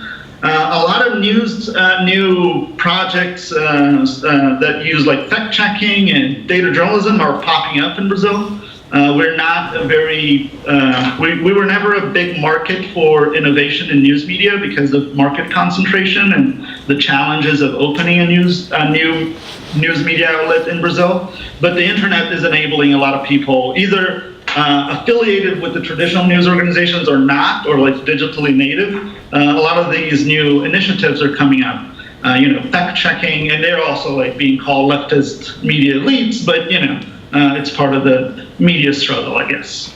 a lot of new projects that use like fact-checking and data journalism are popping up in Brazil. We're not a very, we were never a big market for innovation in news media because of market concentration and the challenges of opening a new news media outlet in Brazil. But the internet is enabling a lot of people either affiliated with the traditional news organizations or not, or like digitally native. A lot of these new initiatives are coming up. Fact checking, and they're also like being called leftist media elites, but it's part of the media struggle, I guess.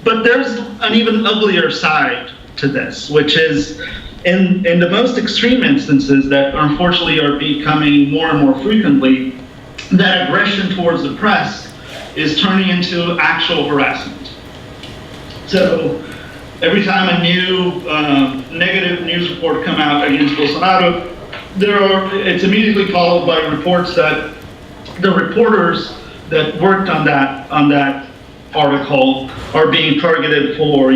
But there's an even uglier side to this, which is in the most extreme instances that unfortunately are becoming more and more frequently, that aggression towards the press is turning into actual harassment. So every time a new negative news report come out against Bolsonaro, it's immediately followed by reports that the reporters that worked on that article are being targeted for,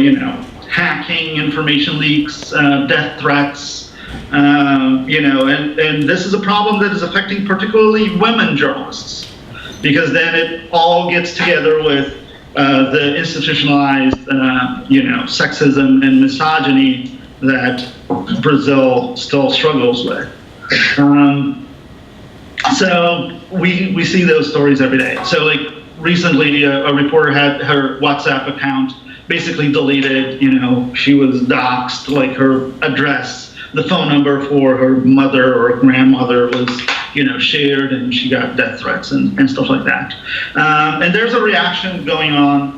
hacking, information leaks, death threats, and this is a problem that is affecting particularly women journalists, because then it all gets together with the institutionalized, sexism and misogyny that Brazil still struggles with. So we see those stories every day. So like recently, a reporter had her WhatsApp account basically deleted. She was doxxed, like her address, the phone number for her mother or grandmother was, shared, and she got death threats and stuff like that. And there's a reaction going on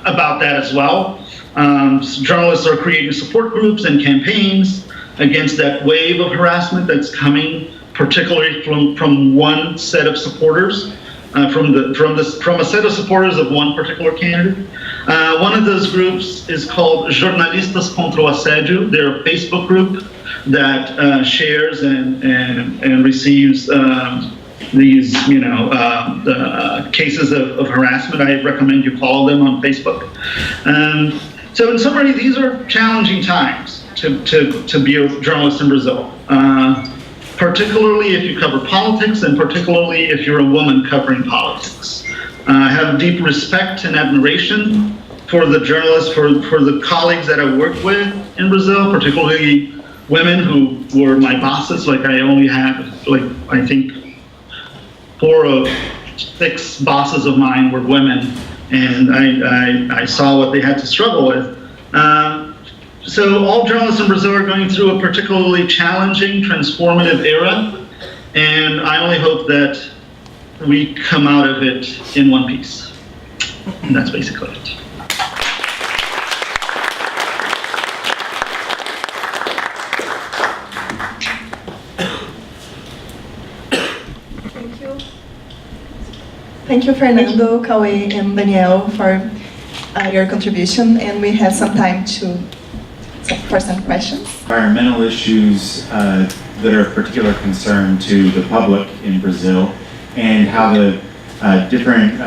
about that as well. Journalists are creating support groups and campaigns against that wave of harassment that's coming, particularly from one set of supporters, from a set of supporters of one particular candidate. One of those groups is called Jornalistas contra o Assédio. They're a Facebook group that shares and receives these cases of harassment. I recommend you follow them on Facebook. So in summary, these are challenging times to be a journalist in Brazil. Particularly if you cover politics, and particularly if you're a woman covering politics. I have deep respect and admiration for the journalists, for the colleagues that I work with in Brazil, particularly women who were my bosses. Like I only had, like, I think 4 of 6 bosses of mine were women, and I saw what they had to struggle with. So all journalists in Brazil are going through a particularly challenging, transformative era, and I only hope that we come out of it in one piece. And that's basically it. Thank you. Thank you, Fernando, Caue, and Daniel, for your contribution. And we have some time for some questions. Environmental issues that are of particular concern to the public in Brazil, and how the different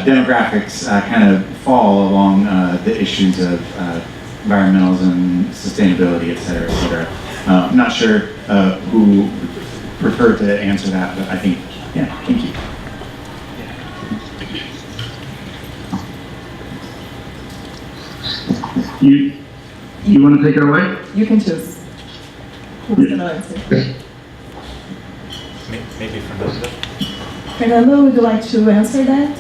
demographics kind of fall along the issues of environmentalism, sustainability, et cetera, et cetera. I'm not sure who preferred to answer that, but I think, yeah, thank you. You want to take it away? You can choose. Who's going to answer? Maybe Fernando. Fernando, would you like to answer that?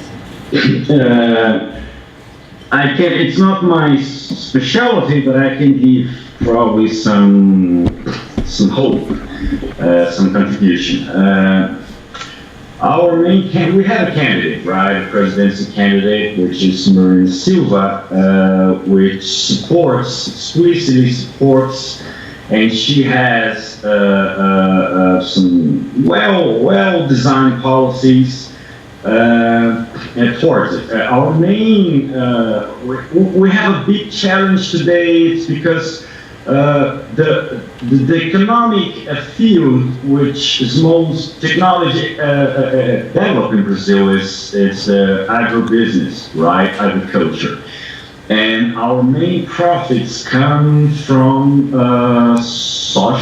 I can. It's not my specialty, but I can give probably some hope, some contribution. Our main we have a candidate, right? A presidency candidate, which is Marina Silva, which explicitly supports, and she has some well-designed policies towards it. Our main, we have a big challenge today. It's because the economic field which is most technology developed in Brazil is agribusiness, right? Agriculture. And our main profits come from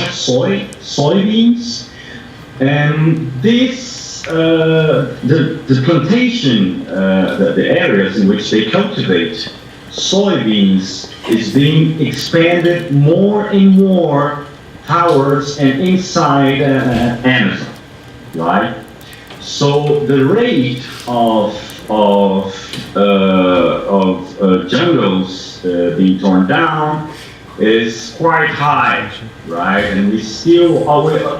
soybeans, and this the plantation, the areas in which they cultivate soybeans is being expanded more and more towards and inside Amazon, right? So the rate of jungles being torn down is quite high, right? And we still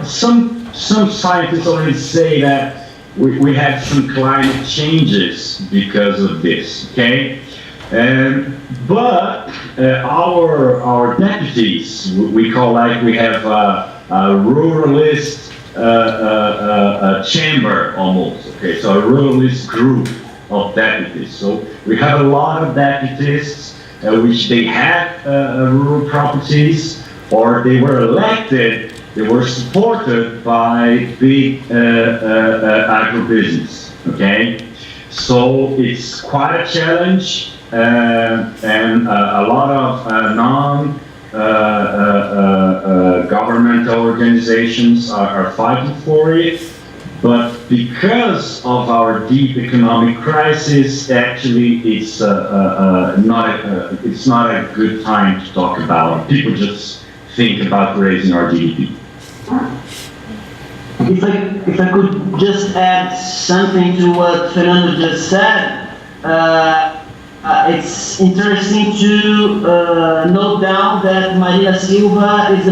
some scientists already say that we had some climate changes because of this, okay? But our deputies, we call, like, we have a ruralist chamber almost, okay? So a ruralist group of deputies. So we have a lot of deputies which they had rural properties, or they were elected, they were supported by big agribusiness, okay? So it's quite a challenge. And a lot of non-governmental organizations are fighting for it, but because of our deep economic crisis, actually it's not a good time to talk about. People just think about raising our GDP. If I could just add something to what Fernando just said, it's interesting to note down that Marina Silva is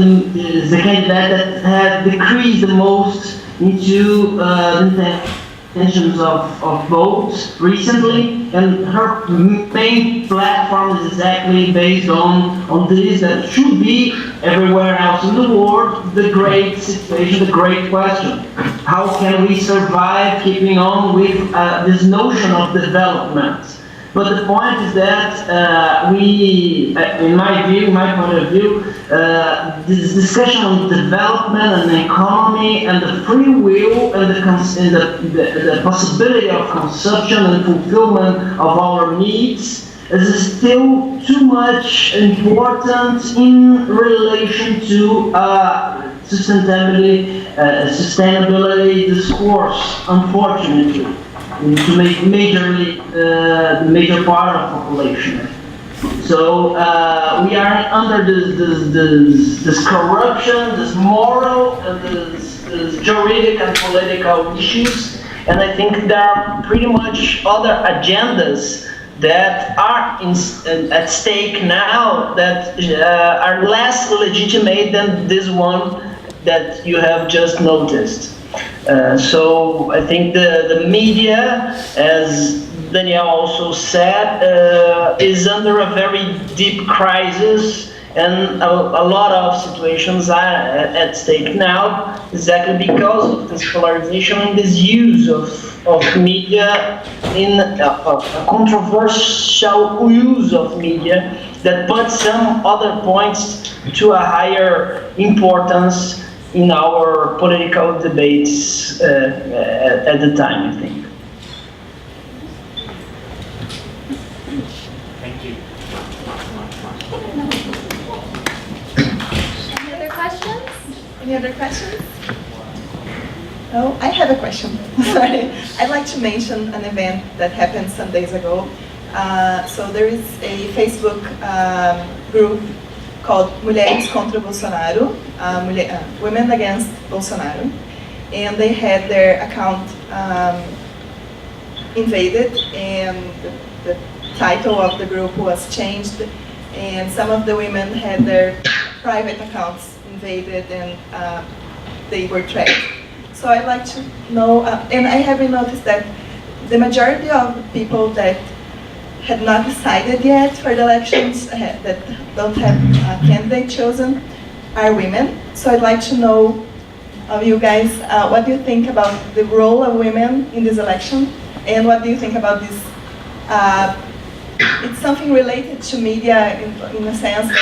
the candidate that had decreased the most into intentions of votes recently, and her main platform is exactly based on this, that should be everywhere else in the world, the great situation, the great question. How can we survive keeping on with this notion of development? But the point is that we, in my point of view, this discussion on development and the economy and the free will and the possibility of consumption and fulfillment of our needs is still too much important in relation to sustainability discourse, unfortunately, to make the major part of the population. So we are under this corruption, this moral, and this juridic and political issues, and I think there are pretty much other agendas that are at stake now that are less legitimate than this one that you have just noticed. So I think the media, as Daniel also said, is under a very deep crisis, and a lot of situations are at stake now, exactly because of this polarization and this use of media in a controversial use of media that puts some other points to a higher importance in our political debates at the time, I think. Thank you. Any other questions? Any other questions? No, I have a question. Sorry. I'd like to mention an event that happened some days ago. So there is a Facebook group called Mulheres contra Bolsonaro, Women Against Bolsonaro, and they had their account invaded, and the title of the group was changed, and some of the women had their private accounts invaded, and they were tracked. So I'd like to know, and I have noticed that the majority of the people that had not decided yet for the elections, that don't have a candidate chosen, are women. So I'd like to know of you guys, what do you think about the role of women in this election? And what do you think about this? It's something related to media in a sense,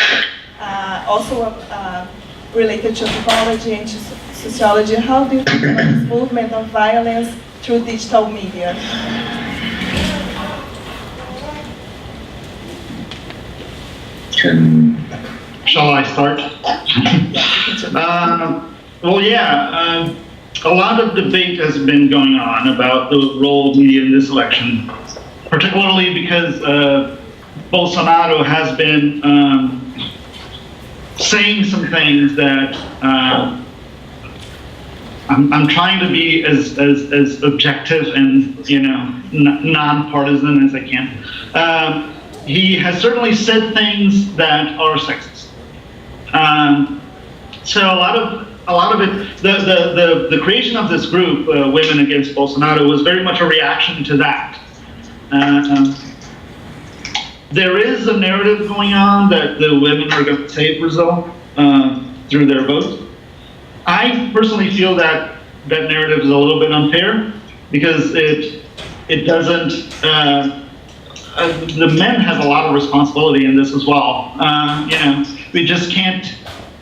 also related to anthropology and to sociology. How do you think about this movement of violence through digital media? Shall I start? Well, yeah, a lot of debate has been going on about the role of media in this election, particularly because Bolsonaro has been saying some things that I'm trying to be as objective and non-partisan as I can. He has certainly said things that are sexist. So a lot of it, the creation of this group, Women Against Bolsonaro, was very much a reaction to that. There is a narrative going on that the women are going to save Brazil through their vote. I personally feel that that narrative is a little bit unfair because it doesn't. The men have a lot of responsibility in this as well. We just can't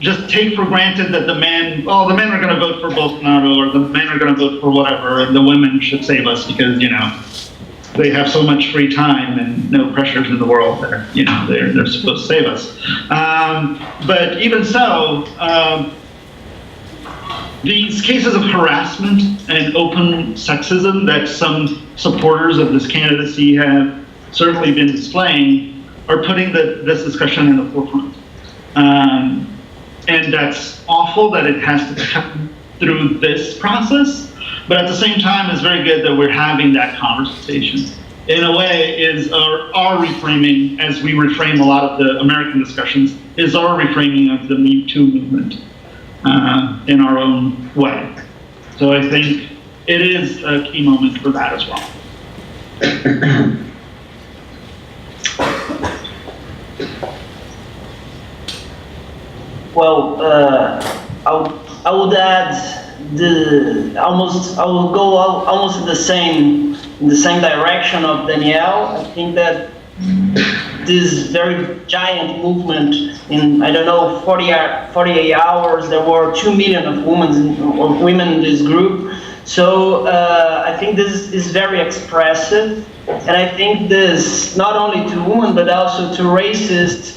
just take for granted that the men are going to vote for Bolsonaro, or the men are going to vote for whatever, and the women should save us because, they have so much free time and no pressures in the world. They're supposed to save us. But even so, these cases of harassment and open sexism that some supporters of this candidacy have certainly been displaying are putting this discussion in the forefront. And that's awful that it has to come through this process, but at the same time, it's very good that we're having that conversation. In a way, is our reframing, as we reframe a lot of the American discussions, is our reframing of the Me Too movement in our own way. So I think it is a key moment for that as well. Well, I would add I will go almost in the same direction of Daniel. I think that this very giant movement in, I don't know, 48 hours, there were 2 million of women in this group. So I think this is very expressive, and I think this not only to women but also to racist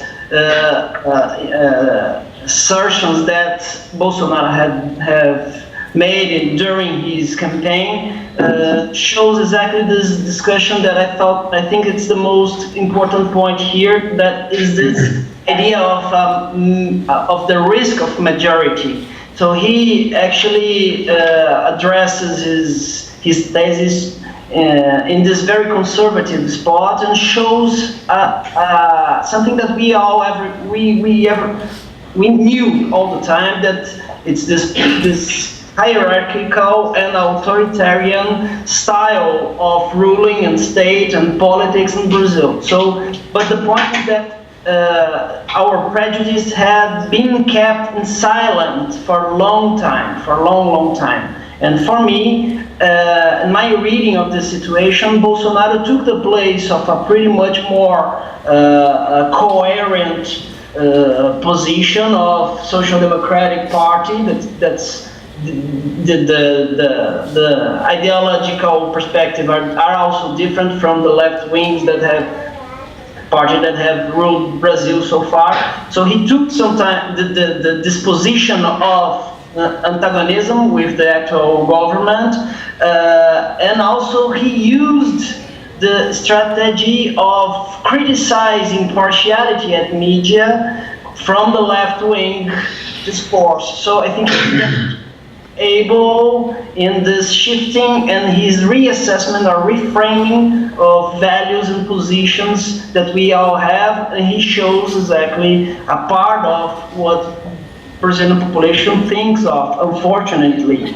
assertions that Bolsonaro have made during his campaign shows exactly this discussion that I think it's the most important point here, that is this idea of the risk of majority. So he actually addresses his thesis in this very conservative spot and shows something that we knew all the time, that it's this hierarchical and authoritarian style of ruling and state and politics in Brazil. So, but the point is that our prejudice had been kept in silent for a long time, for a long time. And for me, in my reading of the situation, Bolsonaro took the place of a pretty much more coherent position of Social Democratic Party that's the ideological perspective are also different from the left wings that have ruled Brazil so far. So he took some time this position of antagonism with the actual government, and also he used the strategy of criticizing partiality at media from the left-wing discourse. So I think he's able in this shifting and his reassessment or reframing of values and positions that we all have, and he shows exactly a part of what Brazilian population thinks of, unfortunately.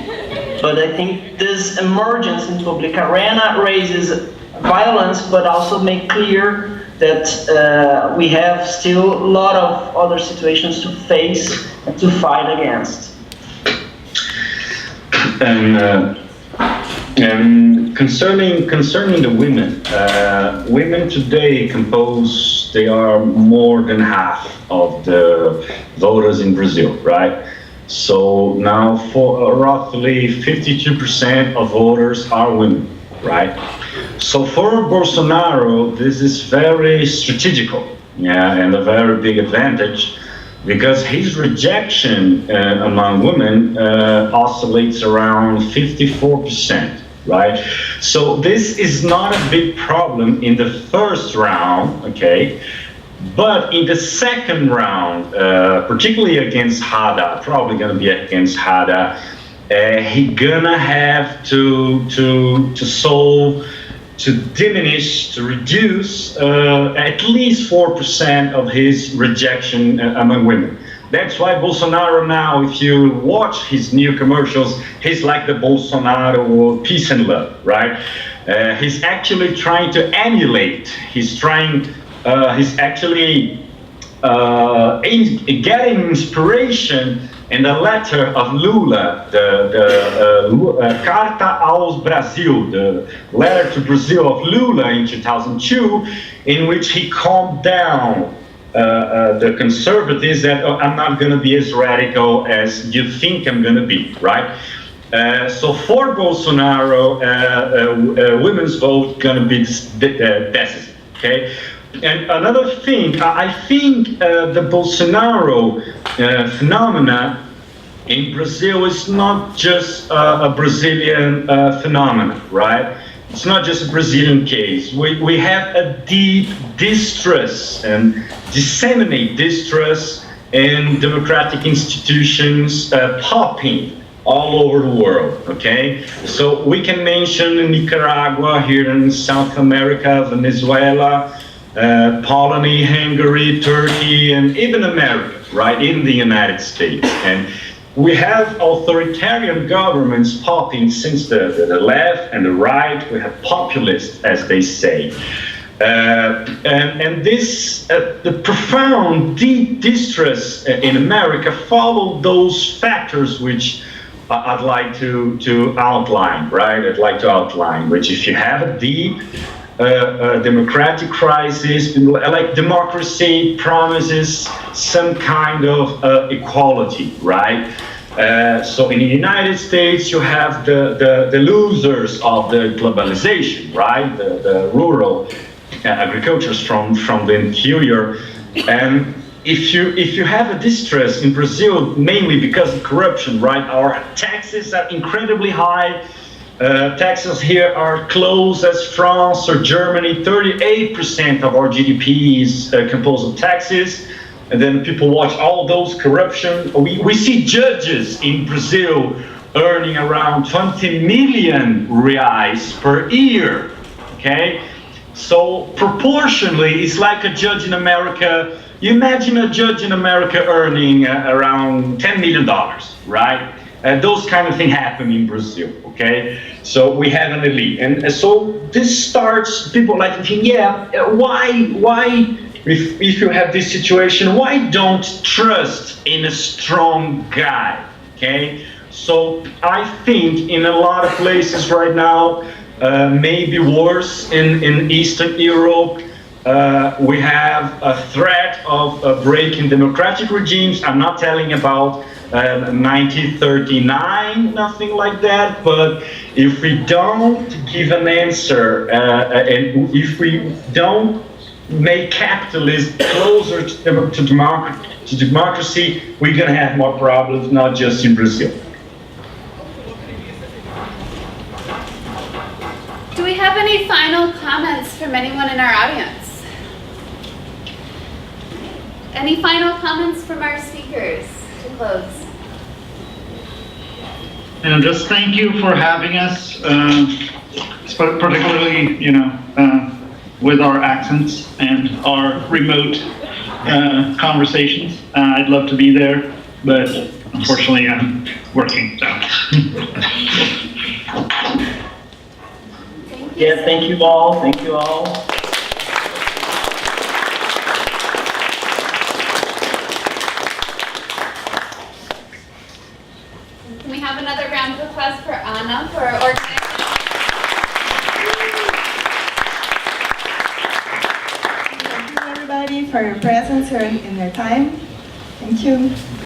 But I think this emergence in public arena raises violence, but also make clear that we have still a lot of other situations to face and to fight against. And concerning the women, women today they are more than half of the voters in Brazil, right? So now for roughly 52% of voters are women, right? So for Bolsonaro, this is very strategical, and a very big advantage, because his rejection among women oscillates around 54%, right? So this is not a big problem in the first round, okay? But in the second round, particularly against Haddad, probably gonna be against Haddad, he gonna have to diminish, to reduce at least 4% of his rejection among women. That's why Bolsonaro now, if you watch his new commercials, he's like the Bolsonaro peace and love, right? He's actually trying to emulate, he's actually getting inspiration in the letter of Lula, the Carta aos Brasil, the letter to Brazil of Lula in 2002, in which he calmed down the conservatives that I'm not going to be as radical as you think I'm going to be, right? So for Bolsonaro, women's vote going to be decisive, okay? And another thing, I think the Bolsonaro phenomena in Brazil is not just a Brazilian phenomenon, right? It's not just a Brazilian case. We have a deep distrust and disseminate distrust in democratic institutions popping all over the world, okay? So we can mention Nicaragua, here in South America, Venezuela, Poland, Hungary, Turkey, and even America, right, in the United States. And we have authoritarian governments popping since the left and the right. We have populists, as they say. And this, the profound, deep distrust in America followed those factors which I'd like to outline, right? I'd like to outline, which if you have a deep democratic crisis, like democracy promises some kind of equality, right? So in the United States, you have the losers of the globalization, right? The rural agricultures from the interior, and if you have a distrust in Brazil, mainly because of corruption, right? Our taxes are incredibly high. Taxes here are close as France or Germany. 38% of our GDP is composed of taxes. And then people watch all those corruption. We see judges in Brazil earning around 20 million reais per year, okay? So proportionally, it's like a judge in America. You imagine a judge in America earning around $10 million, right? Those kind of things happen in Brazil, okay? So we have an elite. And so this starts, people like to think, yeah, why, if you have this situation, why don't trust in a strong guy, okay? So I think in a lot of places right now, maybe worse in Eastern Europe, we have a threat of breaking democratic regimes. I'm not telling about 1939, nothing like that, but if we don't give an answer, and if we don't make capitalism closer to democracy, we're going to have more problems, not just in Brazil. Do we have any final comments from anyone in our audience? Any final comments from our speakers to close? And just thank you for having us, particularly, with our accents and our remote conversations. I'd love to be there, but unfortunately I'm working, so. Yeah, thank you all. Thank you all. Can we have another round of applause for Anna for organizing? Thank you everybody for your presence here and your time. Thank you.